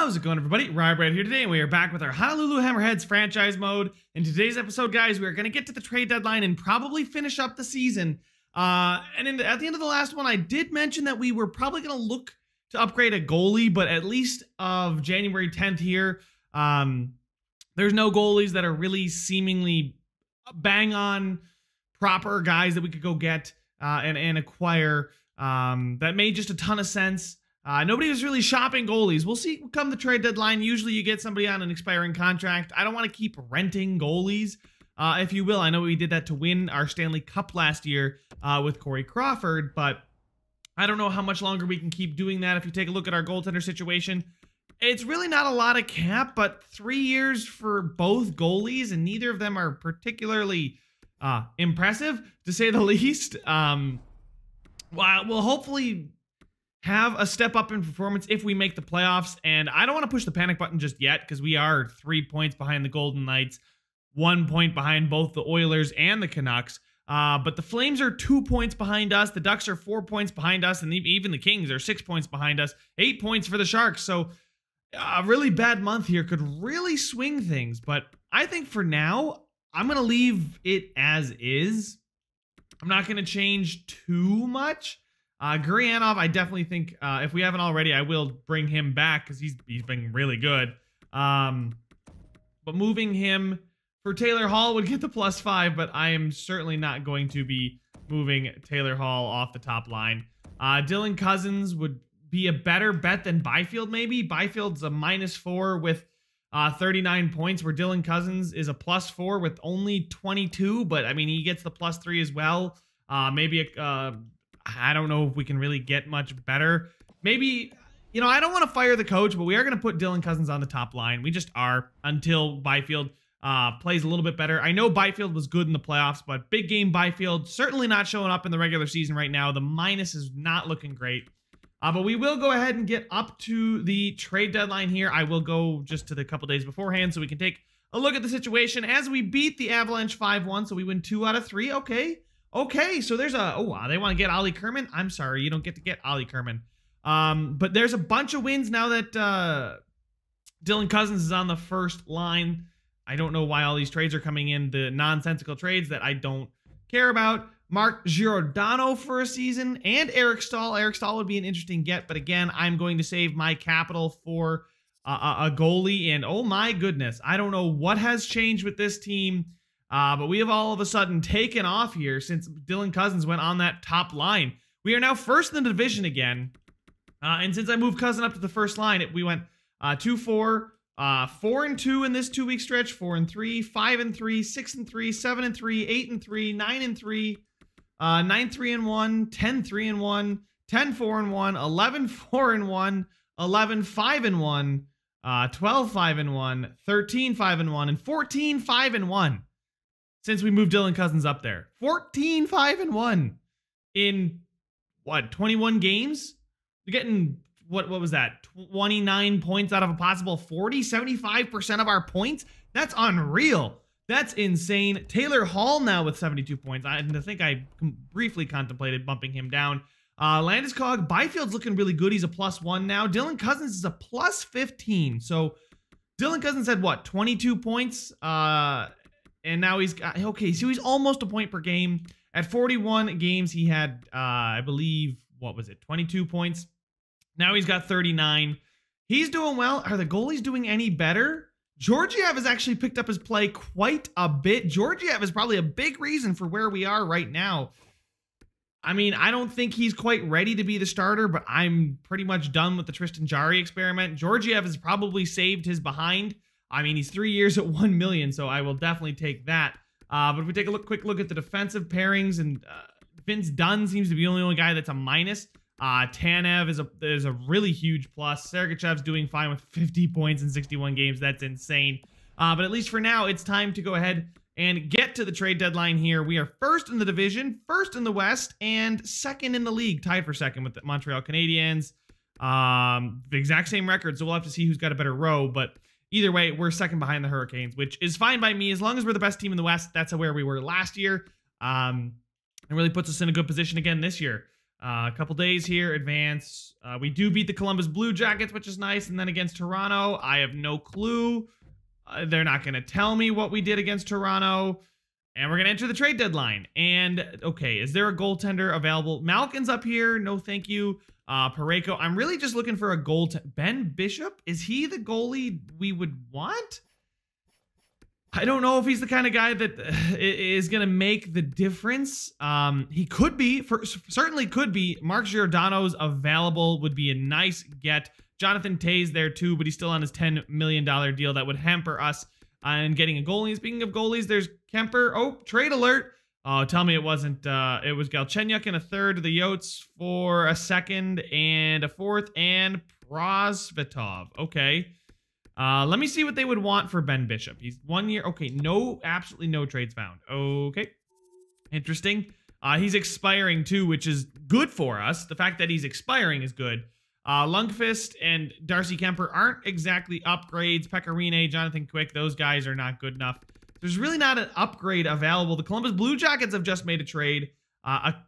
How's it going, everybody? Rob right here today, and we are back with our Honolulu Hammerheads franchise mode. In today's episode, guys, we are going to get to the trade deadline and probably finish up the season. At the end of the last one, I did mention that we were probably going to look to upgrade a goalie, but at least of January 10th here, there's no goalies that are really seemingly bang on proper guys that we could go get and acquire that made just a ton of sense. Nobody was really shopping goalies. We'll see come the trade deadline. Usually you get somebody on an expiring contract. I don't want to keep renting goalies, if you will. I know we did that to win our Stanley Cup last year with Corey Crawford, but I don't know how much longer we can keep doing that. If you take a look at our goaltender situation, it's really not a lot of cap, but 3 years for both goalies, and neither of them are particularly impressive, to say the least. We'll hopefully have a step up in performance if we make the playoffs, and I don't want to push the panic button just yet because we are 3 points behind the Golden Knights, 1 point behind both the Oilers and the Canucks, but the Flames are 2 points behind us, the Ducks are 4 points behind us, and even the Kings are 6 points behind us, 8 points for the Sharks. So a really bad month here could really swing things, but I think for now I'm going to leave it as is. I'm not going to change too much. Gurianov, I definitely think, if we haven't already, I will bring him back because he's been really good. But moving him for Taylor Hall would get the +5, but I am certainly not going to be moving Taylor Hall off the top line. Dylan Cousins would be a better bet than Byfield, maybe. Byfield's a -4 with 39 points, where Dylan Cousins is a +4 with only 22, but I mean, he gets the +3 as well. Maybe I don't know if we can really get much better. Maybe, you know, I don't want to fire the coach, but we are going to put Dylan Cousins on the top line. We just are until Byfield plays a little bit better. I know Byfield was good in the playoffs, but big game Byfield certainly not showing up in the regular season right now. The minus is not looking great. But we will go ahead and get up to the trade deadline here. I will go just to the couple days beforehand so we can take a look at the situation as we beat the Avalanche 5-1. So we win 2 out of 3. Okay, so there's a... Oh, they want to get Ollie Kerman? I'm sorry, you don't get to get Ollie Kerman. But there's a bunch of wins now that Dylan Cousins is on the first line. I don't know why all these trades are coming in, the nonsensical trades that I don't care about. Mark Giordano for a season, and Eric Stahl. Eric Stahl would be an interesting get, but again, I'm going to save my capital for a goalie, and oh my goodness, I don't know what has changed with this team. But we have all of a sudden taken off here since Dylan Cousins went on that top line. We are now first in the division again. And since I moved Cousin up to the first line, we went 2-4, 4-2 in this 2-week stretch, 4-3, 5-3, 6-3, 7-3, 8-3, 9-3, 9-3-1, 10-3-1, 10-4-1, 11-4-1, 11-5-1, 12-5-1, 13-5-1, and 14-5-1. Since we moved Dylan Cousins up there. 14-5-1 in, what, 21 games? You're getting, what was that? 29 points out of a possible 40? 75% of our points? That's unreal. That's insane. Taylor Hall now with 72 points. I think I briefly contemplated bumping him down. Landeskog, Byfield's looking really good. He's a +1 now. Dylan Cousins is a +15. So Dylan Cousins had, what, 22 points? And now he's got, okay, so he's almost a point per game. At 41 games, he had, I believe, what was it, 22 points. Now he's got 39. He's doing well. Are the goalies doing any better? Georgiev has actually picked up his play quite a bit. Georgiev is probably a big reason for where we are right now. I mean, I don't think he's quite ready to be the starter, but I'm pretty much done with the Tristan Jarry experiment. Georgiev has probably saved his behind. I mean, he's 3 years at 1 million, so I will definitely take that. But if we take a quick look at the defensive pairings, and Vince Dunn seems to be the only guy that's a minus. Tanev is a really huge plus. Sergachev's doing fine with 50 points in 61 games. That's insane. But at least for now, it's time to go ahead and get to the trade deadline here. We are first in the division, first in the West, and second in the league, tied for second with the Montreal Canadiens. The exact same record, so we'll have to see who's got a better row, but either way, we're second behind the Hurricanes, which is fine by me. As long as we're the best team in the West, that's where we were last year. It really puts us in a good position again this year. A couple days here, advance. We do beat the Columbus Blue Jackets, which is nice. And then against Toronto, I have no clue. They're not going to tell me what we did against Toronto. And we're going to enter the trade deadline. And, okay, is there a goaltender available? Malkin's up here. No, thank you. Parayko. I'm really just looking for a goaltender. Ben Bishop? Is he the goalie we would want? I don't know if he's the kind of guy that is going to make the difference. He could be. Certainly could be. Mark Giordano's available. Would be a nice get. Jonathan Tay's there too, but he's still on his $10 million deal that would hamper us on getting a goalie. Speaking of goalies, there's Kemper. Oh, trade alert. Oh, tell me it wasn't. It was Galchenyuk in a third, the Yotes for a second and a fourth, and Prosvetov. Okay. Let me see what they would want for Ben Bishop. He's 1 year. Okay, no, absolutely no trades found. Okay. Interesting. He's expiring too, which is good for us. The fact that he's expiring is good. Lundqvist and Darcy Kemper aren't exactly upgrades. Pecorine, Jonathan Quick, those guys are not good enough. There's really not an upgrade available. The Columbus Blue Jackets have just made a trade.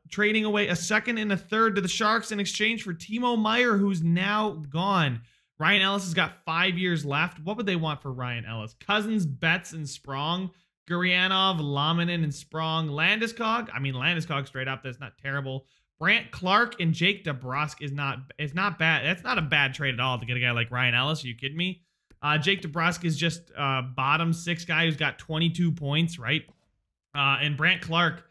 Trading away a second and a third to the Sharks in exchange for Timo Meier, who's now gone. Ryan Ellis has got 5 years left. What would they want for Ryan Ellis? Cousins, Betts, and Sprong. Gurianov, Laminen, and Sprong. Landeskog. I mean, Landeskog straight up. That's not terrible. Brant Clark and Jake DeBrusk is not bad. That's not a bad trade at all to get a guy like Ryan Ellis. Are you kidding me? Jake DeBrusk is just bottom six guy who's got 22 points, right? And Brant Clark,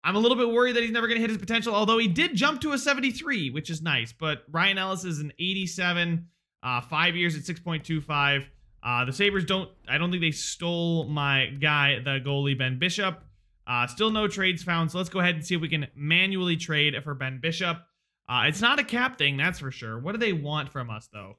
I'm a little bit worried that he's never going to hit his potential, although he did jump to a 73, which is nice. But Ryan Ellis is an 87, 5 years at 6.25. The Sabres I don't think they stole my guy, the goalie, Ben Bishop. Still no trades found, so let's go ahead and see if we can manually trade for Ben Bishop. It's not a cap thing, that's for sure. What do they want from us, though?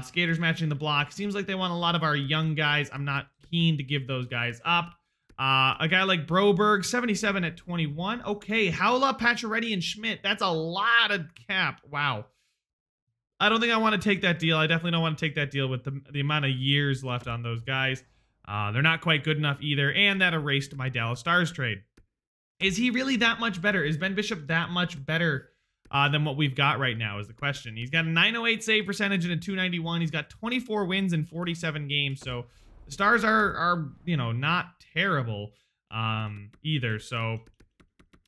Skaters matching the block. Seems like they want a lot of our young guys. I'm not keen to give those guys up. A guy like Broberg, 77 at 21. Okay, Haula, Pacioretty, and Schmidt. That's a lot of cap. Wow. I don't think I want to take that deal. I definitely don't want to take that deal with the amount of years left on those guys. They're not quite good enough either, and that erased my Dallas Stars trade. Is he really that much better? Is Ben Bishop that much better than what we've got right now is the question. He's got a 908 save percentage and a 291. He's got 24 wins in 47 games, so the Stars are you know, not terrible either. So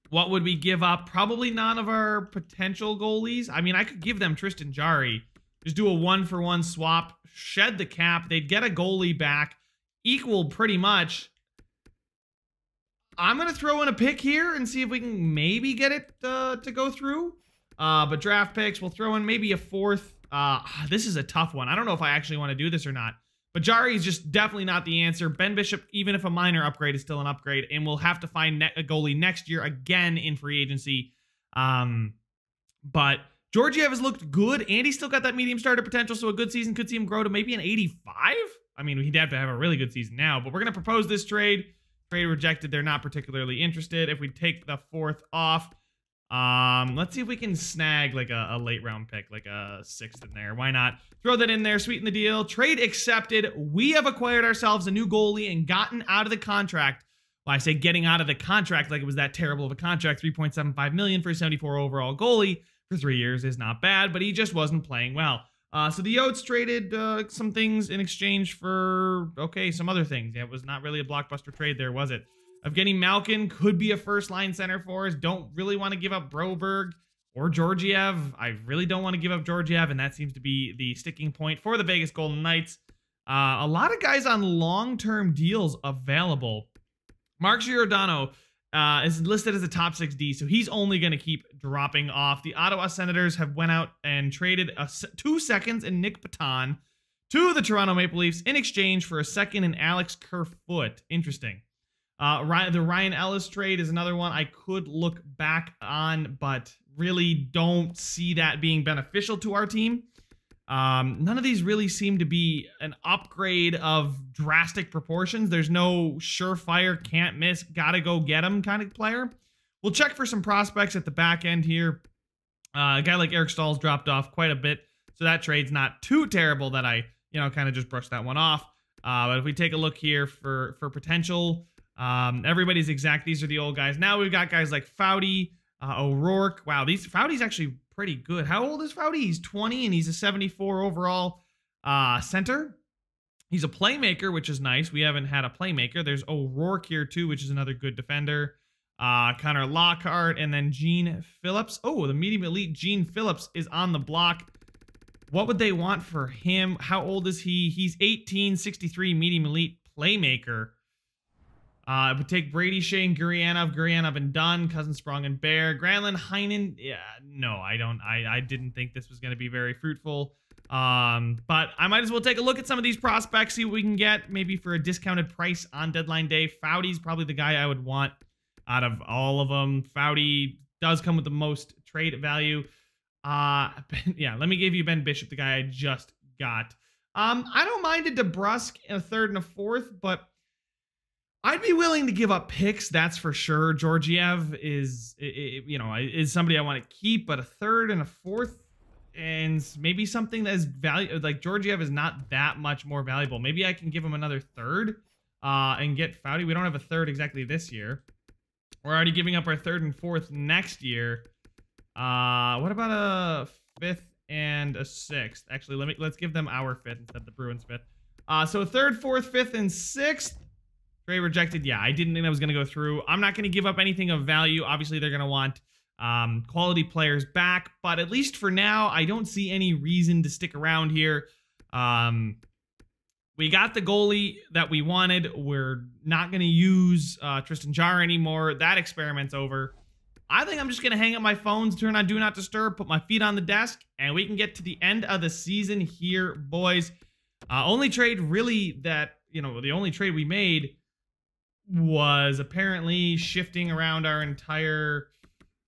what would we give up? Probably none of our potential goalies. I mean, I could give them Tristan Jarry. Just do a 1-for-1 swap, shed the cap. They'd get a goalie back. Equal pretty much. I'm going to throw in a pick here and see if we can maybe get it to go through. But draft picks, we'll throw in maybe a fourth. This is a tough one. I don't know if I actually want to do this or not. But Jarry is just definitely not the answer. Ben Bishop, even if a minor upgrade, is still an upgrade. And we'll have to find a goalie next year again in free agency. But Georgiev has looked good. And he's still got that medium starter potential. So a good season could see him grow to maybe an 85. I mean, he'd have to have a really good season now, but we're going to propose this trade. Trade rejected. They're not particularly interested. If we take the fourth off, let's see if we can snag like a late round pick, like a sixth in there. Why not? Throw that in there, sweeten the deal. Trade accepted. We have acquired ourselves a new goalie and gotten out of the contract. Well, I say getting out of the contract like it was that terrible of a contract. $3.75 million for a 74 overall goalie for 3 years is not bad, but he just wasn't playing well. So the Yotes traded some things in exchange for, okay, some other things. Yeah, it was not really a blockbuster trade there, was it? Evgeny Malkin could be a first-line center for us. Don't really want to give up Broberg or Georgiev. I really don't want to give up Georgiev, and that seems to be the sticking point for the Vegas Golden Knights. A lot of guys on long-term deals available. Mark Giordano is listed as a top 6D, so he's only going to keep dropping off. The Ottawa Senators have went out and traded 2 seconds and Nick Paton to the Toronto Maple Leafs in exchange for a second and Alex Kerfoot. Interesting. The Ryan Ellis trade is another one I could look back on, but really don't see that being beneficial to our team. None of these really seem to be an upgrade of drastic proportions. There's no surefire, can't miss, gotta go get him kind of player. We'll check for some prospects at the back end here. A guy like Eric Stahl's dropped off quite a bit, so that trade's not too terrible that I, kind of just brushed that one off. But if we take a look here for potential, everybody's exact. These are the old guys. Now we've got guys like Foudy, O'Rourke. Wow, Foudy's actually pretty good. How old is Foudy? He's 20 and he's a 74 overall center. He's a playmaker, which is nice. We haven't had a playmaker. There's O'Rourke here too, which is another good defender. Connor Lockhart, and then Gene Phillips. Oh, the medium elite Gene Phillips is on the block. What would they want for him? How old is he? He's 18, 63, medium elite playmaker. I would take Brady, Shea, and Gurianov and Dunn, Cousins, Sprong, and Bear. Granlund, Heinen. Yeah, no, I don't. I didn't think this was going to be very fruitful. But I might as well take a look at some of these prospects, see what we can get, maybe for a discounted price on deadline day. Foudy's probably the guy I would want out of all of them. Foudy does come with the most trade value. Yeah, let me give you Ben Bishop, the guy I just got. I don't mind a DeBrusk in a third and a fourth, but I'd be willing to give up picks, that's for sure. Georgiev is somebody I want to keep, but a third and a fourth, and maybe something that is value, like Georgiev is not that much more valuable. Maybe I can give him another third and get Foudy. We don't have a third exactly this year. We're already giving up our third and fourth next year. What about a fifth and a sixth? Actually, let's give them our fifth instead of the Bruins fifth. So third, fourth, fifth, and sixth. Trade rejected. Yeah, I didn't think that was going to go through. I'm not going to give up anything of value. Obviously, they're going to want quality players back, but at least for now, I don't see any reason to stick around here. We got the goalie that we wanted. We're not going to use Tristan Jarr anymore. That experiment's over. I think I'm just going to hang up my phones, turn on Do Not Disturb, put my feet on the desk, and we can get to the end of the season here, boys. Only trade really that, the only trade we made was apparently shifting around our entire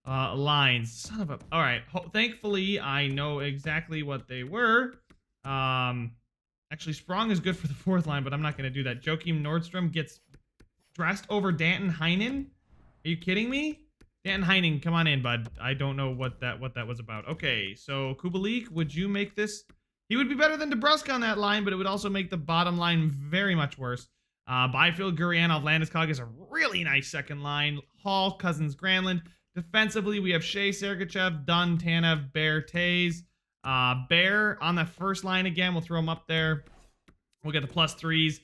lines. Son of a... All right. Thankfully, I know exactly what they were. Actually, Sprong is good for the fourth line, but I'm not going to do that. Joakim Nordstrom gets dressed over Danton Heinen. Are you kidding me? Danton Heinen, come on in, bud. I don't know what that was about. Okay, so Kubalik, would you make this? He would be better than DeBrusk on that line, but it would also make the bottom line very much worse. Byfield, Gurianov, Landeskog is a really nice second line. Hall, Cousins, Granlund. Defensively, we have Shea, Sergachev, Dunn, Tanev, Bear, Tays. Bear on the first line again. We'll throw him up there. We'll get the +3s.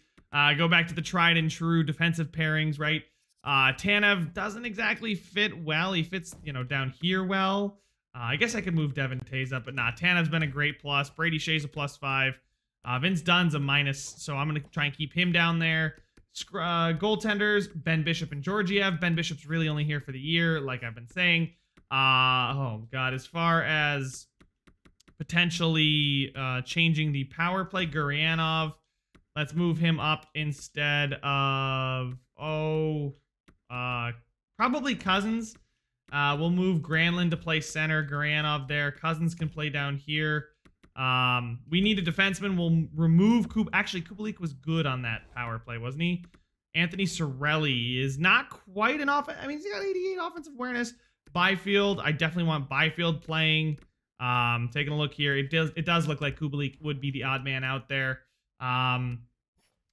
Go back to the tried and true defensive pairings, right? Tanev doesn't exactly fit well. He fits, down here well. I guess I could move Devin Tays up, but nah. Tanev's been a great plus. Brady Shea's a +5. Vince Dunn's a -, so I'm going to try and keep him down there. Goaltenders, Ben Bishop and Georgiev. Ben Bishop's really only here for the year, like I've been saying. Oh, God. As far as potentially changing the power play, Gurianov, let's move him up instead of, probably Cousins. We'll move Granlund to play center, Gurianov there. Cousins can play down here. We need a defenseman. We'll remove Actually, Kubalik was good on that power play, wasn't he? Anthony Cirelli is not quite an offense. I mean, he's got 88 offensive awareness. Byfield, I definitely want Byfield playing. Taking a look here, it does look like Kubalik would be the odd man out there.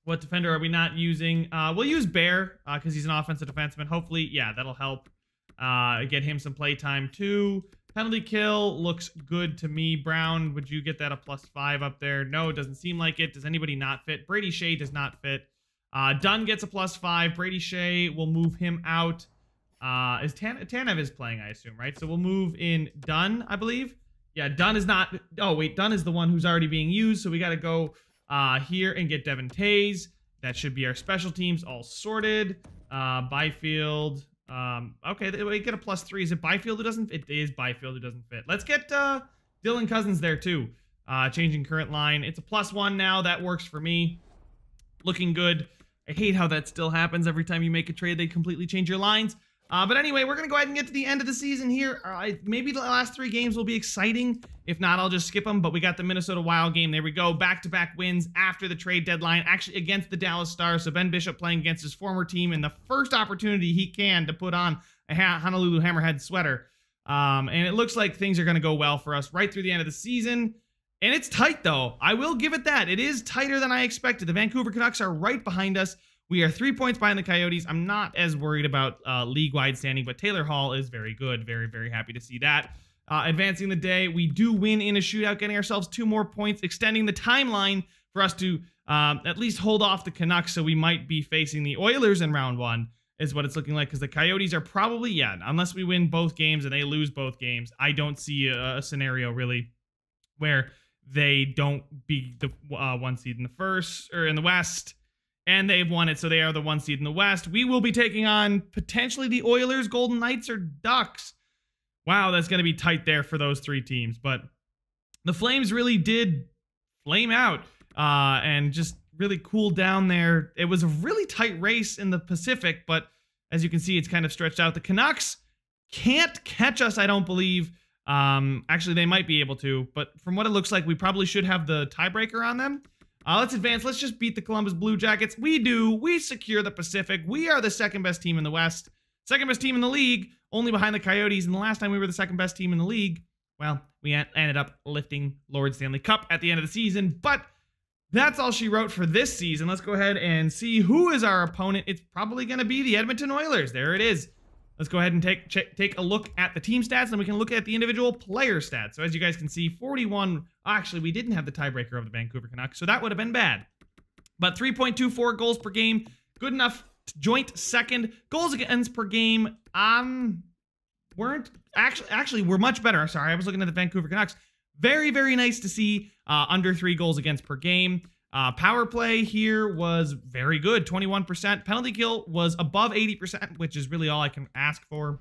What defender are we not using? We'll use Bear because he's an offensive defenseman. Hopefully, yeah, that'll help get him some play time too. Penalty kill looks good to me. Brown, would you get that a +5 up there? No, it doesn't seem like it. Does anybody not fit? Brady Shea does not fit. Dunn gets a +5. Brady Shea, we'll move him out. Tanev is playing, I assume, right? So we'll move in Dunn, I believe. Yeah, Dunn is not... Oh, wait, Dunn is the one who's already being used, so we got to go here and get Devin Tays. That should be our special teams all sorted. Byfield... okay, we get a +3. Is it Byfield who doesn't fit? It is Byfield who doesn't fit. Let's get Dylan Cousins there too. Changing current line. It's a +1 now. That works for me. Looking good. I hate how that still happens every time you make a trade. They completely change your lines. But anyway, we're going to go ahead and get to the end of the season here. Maybe the last 3 games will be exciting. If not, I'll just skip them. But we got the Minnesota Wild game. There we go. Back-to-back wins after the trade deadline. Actually against the Dallas Stars. So Ben Bishop playing against his former team in the first opportunity he can to put on a Honolulu Hammerheads sweater. And it looks like things are going to go well for us right through the end of the season. And it's tight, though. I will give it that. It is tighter than I expected. The Vancouver Canucks are right behind us We are 3 points behind the Coyotes. I'm not as worried about league-wide standing, but Taylor Hall is very good. Very, very happy to see that. Advancing the day, we do win in a shootout, getting ourselves 2 more points, extending the timeline for us to at least hold off the Canucks, so we might be facing the Oilers in round 1, is what it's looking like, because the Coyotes are probably, yeah, unless we win both games and they lose both games, I don't see a scenario, really, where they don't be the 1 seed in the first, or in the West, and they've won it, so they are the 1 seed in the West. We will be taking on, potentially, the Oilers, Golden Knights, or Ducks. Wow, that's going to be tight there for those 3 teams. But the Flames really did flame out and just really cooled down there. It was a really tight race in the Pacific, but as you can see, it's kind of stretched out. The Canucks can't catch us, I don't believe. Actually, they might be able to, but from what it looks like, we probably should have the tiebreaker on them. Let's advance. Let's just beat the Columbus Blue Jackets. We do. We secure the Pacific. We are the 2nd best team in the West. 2nd best team in the league, only behind the Coyotes. And the last time we were the 2nd best team in the league, well, we ended up lifting Lord Stanley Cup at the end of the season. But that's all she wrote for this season. Let's go ahead and see who is our opponent. It's probably going to be the Edmonton Oilers. There it is. Let's go ahead and take a look at the team stats, and we can look at the individual player stats. So as you guys can see, 41. Actually, we didn't have the tiebreaker of the Vancouver Canucks, so that would have been bad. But 3.24 goals per game, good enough. Joint 2nd. Goals against per game weren't actually we're much better. Sorry, I was looking at the Vancouver Canucks. Very, very nice to see under 3 goals against per game. Power play here was very good, 21%. Penalty kill was above 80%, which is really all I can ask for.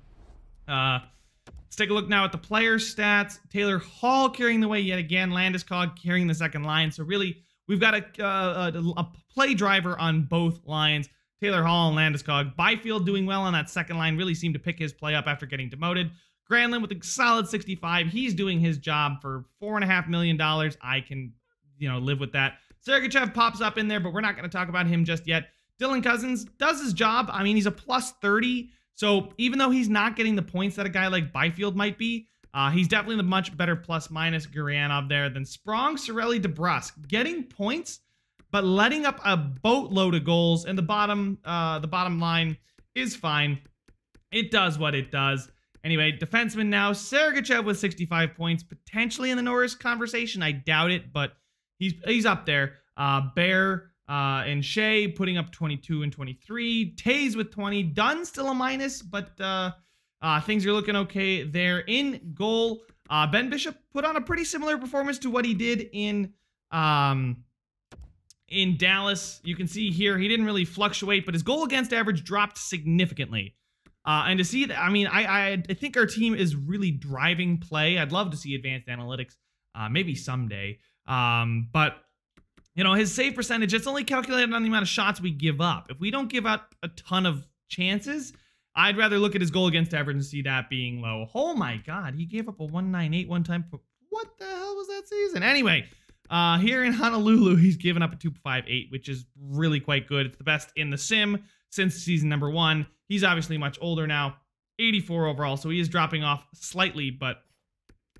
Let's take a look now at the player stats. Taylor Hall carrying the way yet again. Landeskog carrying the 2nd line. So really, we've got a play driver on both lines. Taylor Hall and Landeskog. Byfield doing well on that 2nd line. Really seemed to pick his play up after getting demoted. Granlund with a solid 65. He's doing his job for $4.5 million. I can, live with that. Sergachev pops up in there, but we're not going to talk about him just yet. Dylan Cousins does his job. I mean, he's a plus 30. So even though he's not getting the points that a guy like Byfield might be, he's definitely the much better plus-minus Gurianov there than Sprong, Cirelli, DeBrusk. Getting points, but letting up a boatload of goals, and the bottom line is fine. It does what it does. Anyway, defenseman now, Sergachev with 65 points, potentially in the Norris conversation. I doubt it, but he's up there. Bear and Shea putting up 22 and 23. Tays with 20. Dunn still a minus, but things are looking okay there. In goal, Ben Bishop put on a pretty similar performance to what he did in Dallas. You can see here he didn't really fluctuate, but his goal against average dropped significantly. And to see that, I mean, I think our team is really driving play. I'd love to see advanced analytics, maybe someday. But his save percentage, it's only calculated on the amount of shots we give up. If we don't give up a ton of chances, I'd rather look at his goal against average and see that being low. Oh my God, he gave up a 198 one time. What the hell was that season? Anyway, here in Honolulu, he's given up a 258, which is really quite good. It's the best in the sim since season number 1. He's obviously much older now, 84 overall, so he is dropping off slightly, but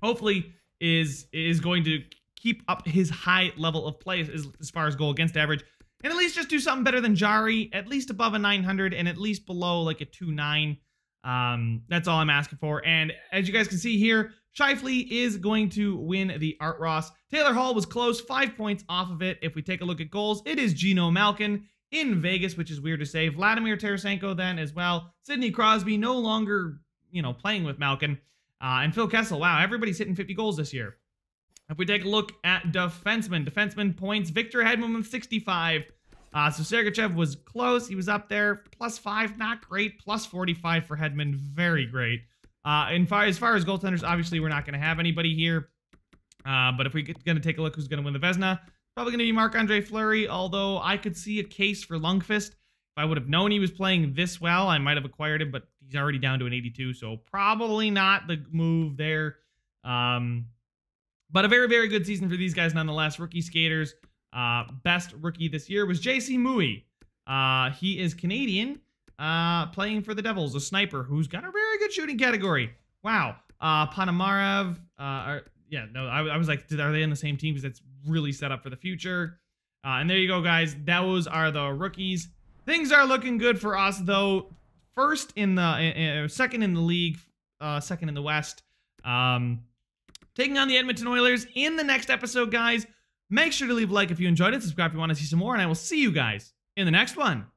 hopefully is going to keep up his high level of play as far as goal against average, and at least just do something better than Jari, at least above a 900 and at least below like a 2.9. That's all I'm asking for. And as you guys can see here, Scheifele is going to win the Art Ross. Taylor Hall was close, 5 points off of it. If we take a look at goals, it is Gino Malkin in Vegas, which is weird to say. Vladimir Tarasenko then as well. Sidney Crosby no longer, playing with Malkin. And Phil Kessel. Wow, everybody's hitting 50 goals this year. If we take a look at defenseman points, Victor Hedman with 65. So Sergachev was close. He was up there. +5, not great. +45 for Hedman, very great. As far as goaltenders, obviously we're not going to have anybody here. But if we're going to take a look who's going to win the Vezina, probably going to be Marc-Andre Fleury, although I could see a case for Lundqvist. If I would have known he was playing this well, I might have acquired him, but he's already down to an 82, so probably not the move there. But a very, very good season for these guys nonetheless. Rookie skaters. Best rookie this year was JC Mui. He is Canadian, playing for the Devils, a sniper who's got a very good shooting category. Wow. Panamarev. I was like, are they in the same team? Because that's really set up for the future. And there you go, guys. Those are the rookies. Things are looking good for us, though. First in the, second in the league, second in the West. Taking on the Edmonton Oilers in the next episode, guys. Make sure to leave a like if you enjoyed it, subscribe if you want to see some more, and I will see you guys in the next one.